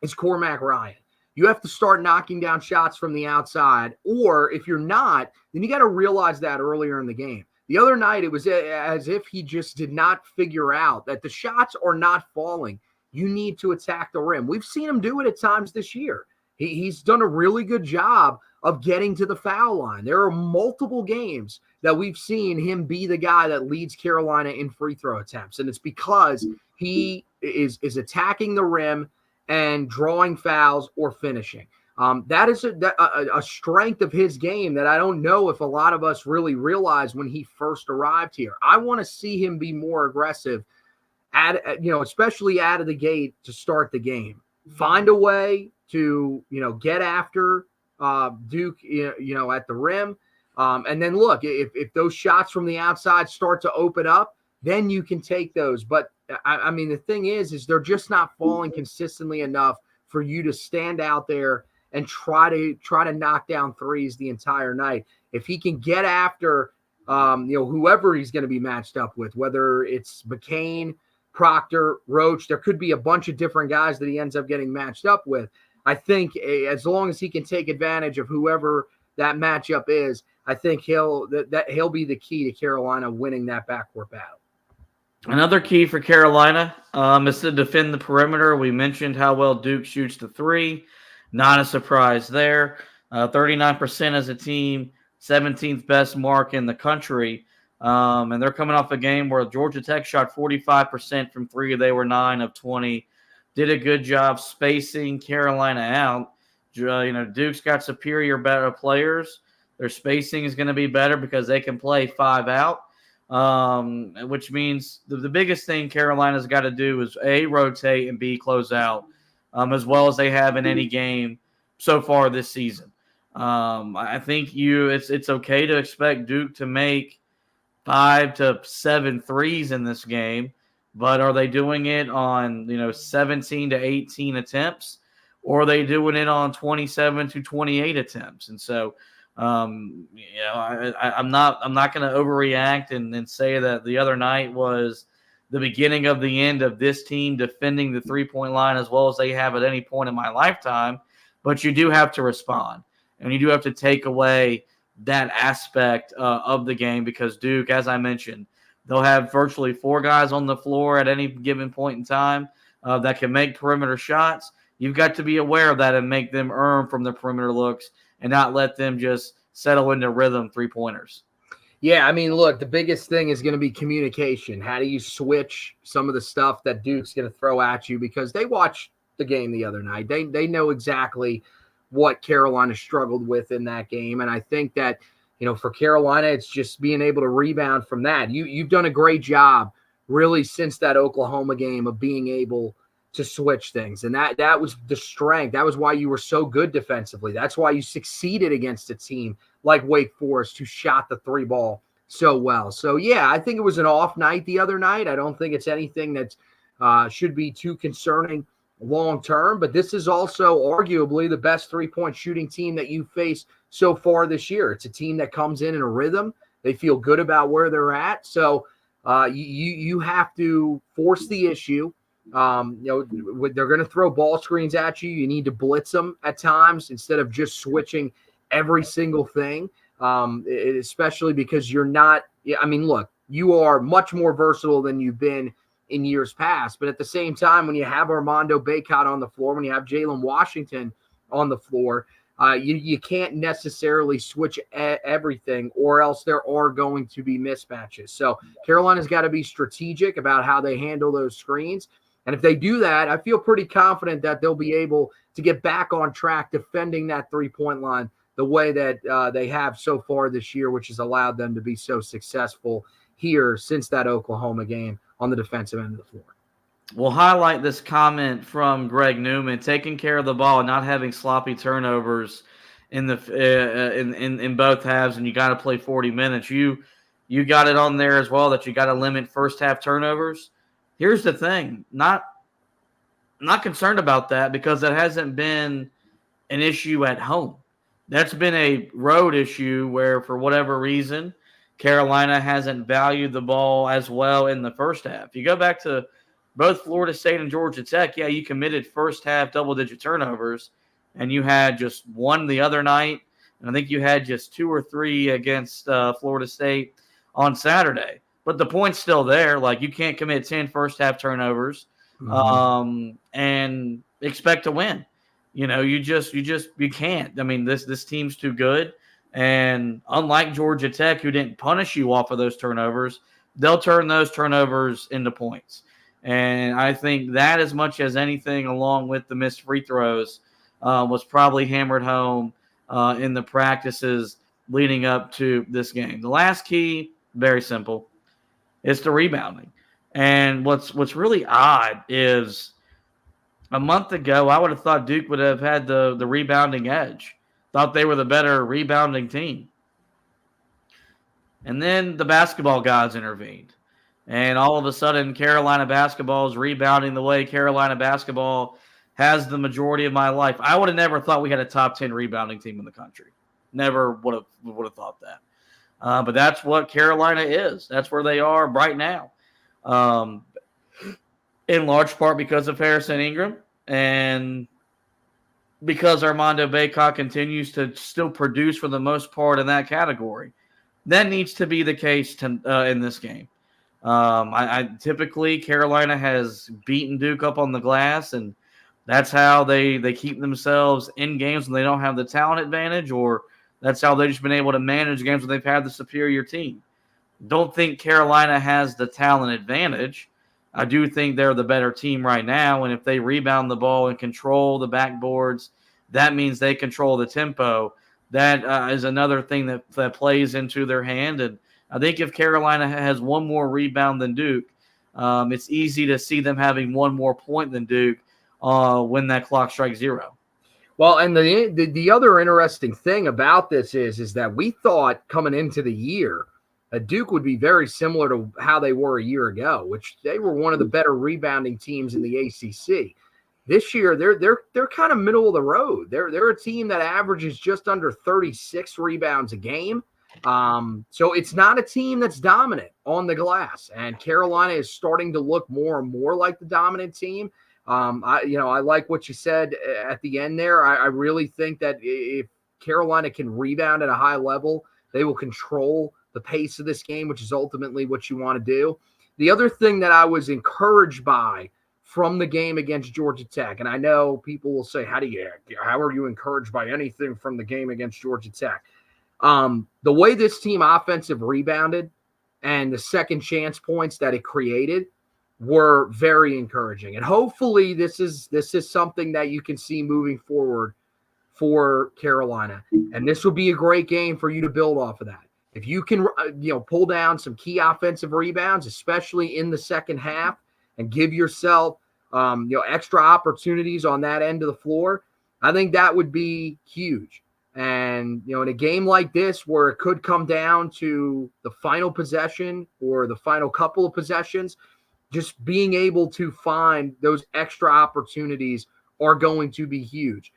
is Cormac Ryan. You have to start knocking down shots from the outside, or if you're not, then you got to realize that earlier in the game. The other night, it was as if he just did not figure out that the shots are not falling. You need to attack the rim. We've seen him do it at times this year. He's done a really good job of getting to the foul line. There are multiple games that we've seen him be the guy that leads Carolina in free throw attempts, and it's because he is attacking the rim and drawing fouls or finishing. That is a strength of his game that I don't know if a lot of us really realized when he first arrived here. I want to see him be more aggressive, especially out of the gate to start the game. Find a way to, get after Duke, at the rim. And then look, if those shots from the outside start to open up, then you can take those. But I mean, the thing is they're just not falling consistently enough for you to stand out there and try to knock down threes the entire night. If he can get after, whoever he's going to be matched up with, whether it's McCain, Proctor, Roach, there could be a bunch of different guys that he ends up getting matched up with. I think as long as he can take advantage of whoever that matchup is, I think he'll be the key to Carolina winning that backcourt battle. Another key for Carolina is to defend the perimeter. We mentioned how well Duke shoots the three. Not a surprise there. 39% as a team, 17th best mark in the country. And they're coming off a game where Georgia Tech shot 45% from three. They were 9 of 20. Did a good job spacing Carolina out. Duke's got superior, better players. Their spacing is going to be better because they can play 5 out, which means the biggest thing Carolina's got to do is A, rotate, and B, close out, as well as they have in any game so far this season. I think it's okay to expect Duke to make 5 to 7 threes in this game, but are they doing it on 17 to 18 attempts, or are they doing it on 27 to 28 attempts? And so, I'm not going to overreact and say that the other night was the beginning of the end of this team defending the 3-point line as well as they have at any point in my lifetime. But you do have to respond, and you do have to take away that aspect of the game because Duke, as I mentioned, they'll have virtually 4 guys on the floor at any given point in time that can make perimeter shots. You've got to be aware of that and make them earn from the perimeter looks and not let them just settle into rhythm 3-pointers. Yeah, I mean, look, the biggest thing is going to be communication. How do you switch some of the stuff that Duke's going to throw at you? Because they watched the game the other night. They know exactly what Carolina struggled with in that game. And I think that, for Carolina, it's just being able to rebound from that. You've done a great job really since that Oklahoma game of being able to switch things. And that was the strength. That was why you were so good defensively. That's why you succeeded against a team like Wake Forest who shot the 3 ball so well. So, yeah, I think it was an off night the other night. I don't think it's anything that should be too concerning long term, but this is also arguably the best 3-point shooting team that you face so far this year. It's a team that comes in a rhythm. They feel good about where they're at. So you have to force the issue. They're going to throw ball screens at you. You need to blitz them at times instead of just switching every single thing, especially because you're not – I mean, look, you are much more versatile than you've been in years past. But at the same time, when you have Armando Bacot on the floor, when you have Jalen Washington on the floor, you can't necessarily switch everything or else there are going to be mismatches. So Carolina's got to be strategic about how they handle those screens. And if they do that, I feel pretty confident that they'll be able to get back on track defending that 3-point line the way that they have so far this year, which has allowed them to be so successful here since that Oklahoma game on the defensive end of the floor. We'll highlight this comment from Greg Newman: taking care of the ball and not having sloppy turnovers in the in both halves, and you got to play 40 minutes. You got it on there as well that you got to limit first half turnovers. Here's the thing: not concerned about that because it hasn't been an issue at home. That's been a road issue where, for whatever reason, Carolina hasn't valued the ball as well in the first half. You go back to both Florida State and Georgia Tech, yeah, you committed first half double-digit turnovers, and you had just 1 the other night, and I think you had just 2 or 3 against Florida State on Saturday. But the point's still there. Like, you can't commit 10 first half turnovers and expect to win. You can't. I mean, this team's too good. And unlike Georgia Tech, who didn't punish you off of those turnovers, they'll turn those turnovers into points. And I think that, as much as anything, along with the missed free throws, was probably hammered home in the practices leading up to this game. The last key, very simple, is the rebounding. And what's really odd is, a month ago, I would have thought Duke would have had the rebounding edge. Thought they were the better rebounding team. And then the basketball gods intervened. And all of a sudden, Carolina basketball is rebounding the way Carolina basketball has the majority of my life. I would have never thought we had a top 10 rebounding team in the country. Never would have thought that. But that's what Carolina is. That's where they are right now. In large part because of Harrison Ingram and because Armando Bacot continues to still produce for the most part in that category. That needs to be the case in this game. I typically, Carolina has beaten Duke up on the glass, and that's how they keep themselves in games when they don't have the talent advantage, or that's how they've just been able to manage games when they've had the superior team. Don't think Carolina has the talent advantage. I do think they're the better team right now, and if they rebound the ball and control the backboards, that means they control the tempo. That is another thing that plays into their hand, and I think if Carolina has one more rebound than Duke, it's easy to see them having one more point than Duke when that clock strikes zero. Well, and the other interesting thing about this is that we thought coming into the year Duke would be very similar to how they were a year ago, which they were one of the better rebounding teams in the ACC. This year, they're kind of middle of the road. They're a team that averages just under 36 rebounds a game. So it's not a team that's dominant on the glass, and Carolina is starting to look more and more like the dominant team. I like what you said at the end there. I really think that if Carolina can rebound at a high level, they will control the pace of this game, which is ultimately what you want to do. The other thing that I was encouraged by from the game against Georgia Tech, and I know people will say, how are you encouraged by anything from the game against Georgia Tech? The way this team offensive rebounded and the second chance points that it created were very encouraging. And hopefully this is something that you can see moving forward for Carolina. And this will be a great game for you to build off of that. If you can, pull down some key offensive rebounds, especially in the second half, and give yourself, extra opportunities on that end of the floor, I think that would be huge. And, in a game like this where it could come down to the final possession or the final couple of possessions, just being able to find those extra opportunities are going to be huge.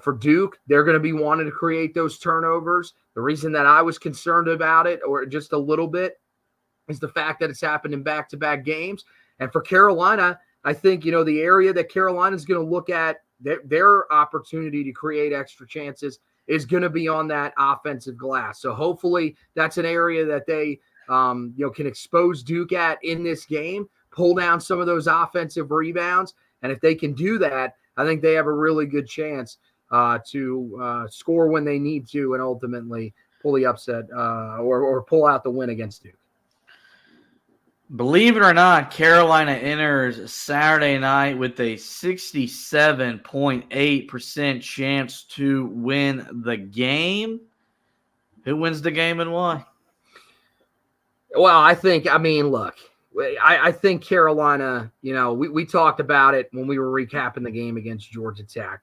For Duke, they're going to be wanting to create those turnovers. The reason that I was concerned about it, or just a little bit, is the fact that it's happened in back-to-back games. And for Carolina, I think, the area that Carolina is going to look at their opportunity to create extra chances is going to be on that offensive glass. So hopefully that's an area that they, can expose Duke at in this game, pull down some of those offensive rebounds. And if they can do that, I think they have a really good chance to score when they need to and ultimately pull the upset or pull out the win against Duke. Believe it or not, Carolina enters Saturday night with a 67.8% chance to win the game. Who wins the game and why? Well, I think Carolina, we talked about it when we were recapping the game against Georgia Tech.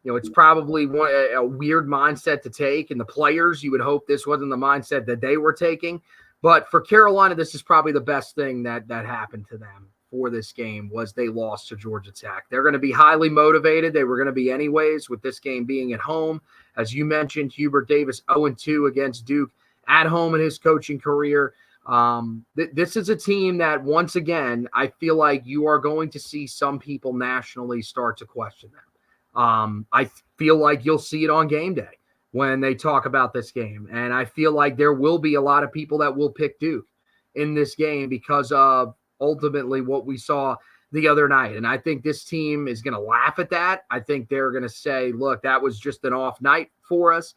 It's probably a weird mindset to take, and the players, you would hope this wasn't the mindset that they were taking. But for Carolina, this is probably the best thing that happened to them for this game was they lost to Georgia Tech. They're going to be highly motivated. They were going to be anyways with this game being at home. As you mentioned, Hubert Davis 0-2 against Duke at home in his coaching career. This is a team that, once again, I feel like you are going to see some people nationally start to question them. I feel like you'll see it on game day when they talk about this game. And I feel like there will be a lot of people that will pick Duke in this game because of ultimately what we saw the other night. And I think this team is going to laugh at that. I think they're going to say, look, that was just an off night for us.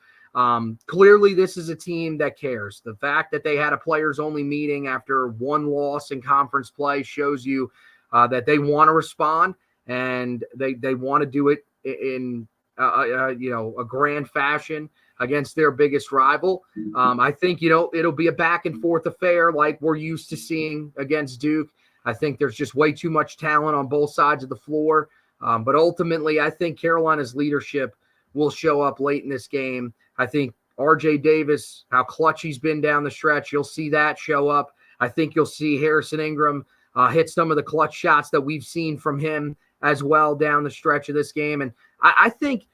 Clearly, this is a team that cares. The fact that they had a players-only meeting after one loss in conference play shows you that they want to respond, and they want to do it in a grand fashion against their biggest rival. I think, it'll be a back and forth affair like we're used to seeing against Duke. I think there's just way too much talent on both sides of the floor. But ultimately, I think Carolina's leadership will show up late in this game. I think RJ Davis, how clutch he's been down the stretch, you'll see that show up. I think you'll see Harrison Ingram hit some of the clutch shots that we've seen from him as well down the stretch of this game. And I think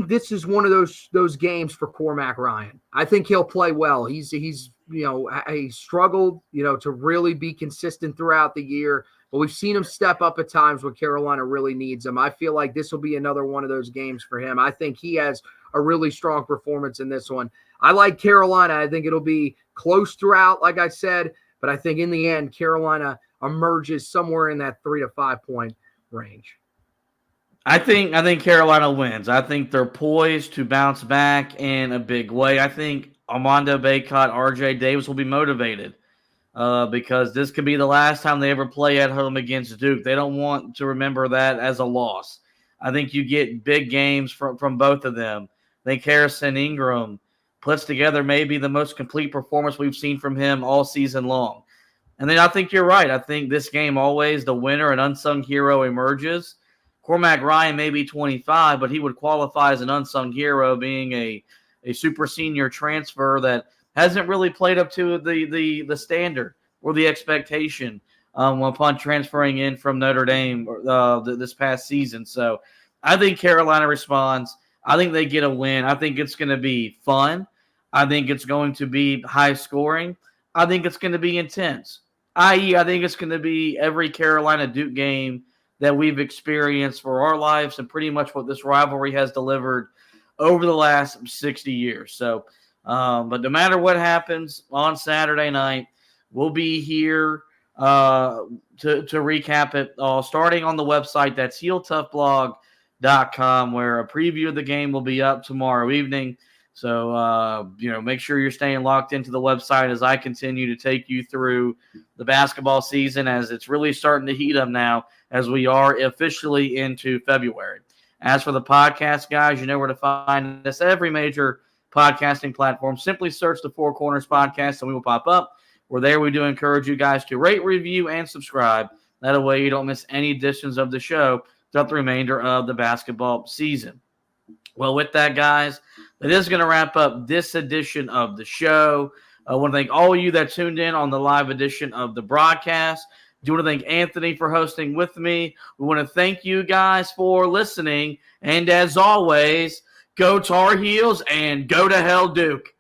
this is one of those games for Cormac Ryan. I think he'll play well. He's he struggled, to really be consistent throughout the year, but we've seen him step up at times when Carolina really needs him. I feel like this will be another one of those games for him. I think he has a really strong performance in this one. I like Carolina. I think it'll be close throughout, like I said, but I think in the end, Carolina emerges somewhere in that 3 to 5 point range. I think Carolina wins. I think they're poised to bounce back in a big way. I think Armando Bacot, RJ Davis will be motivated because this could be the last time they ever play at home against Duke. They don't want to remember that as a loss. I think you get big games from both of them. I think Harrison Ingram puts together maybe the most complete performance we've seen from him all season long. And then I think you're right. I think this game always the winner, an unsung hero, emerges. Cormac Ryan may be 25, but he would qualify as an unsung hero, being a super senior transfer that hasn't really played up to the standard or the expectation upon transferring in from Notre Dame this past season. So I think Carolina responds. I think they get a win. I think it's going to be fun. I think it's going to be high scoring. I think it's going to be intense, i.e. I think it's going to be every Carolina Duke game that we've experienced for our lives and pretty much what this rivalry has delivered over the last 60 years. So, but no matter what happens on Saturday night, we'll be here to recap it starting on the website. That's HeelToughBlog.com, where a preview of the game will be up tomorrow evening. So, make sure you're staying locked into the website as I continue to take you through the basketball season, as it's really starting to heat up now as we are officially into February. As for the podcast, guys, you know where to find us. Every major podcasting platform. Simply search the Four Corners Podcast and we will pop up. We're there. We do encourage you guys to rate, review, and subscribe. That way you don't miss any editions of the show throughout the remainder of the basketball season. Well, with that, guys, that is going to wrap up this edition of the show. I want to thank all of you that tuned in on the live edition of the broadcast. I do want to thank Anthony for hosting with me. We want to thank you guys for listening. And as always, go Tar Heels and go to hell, Duke.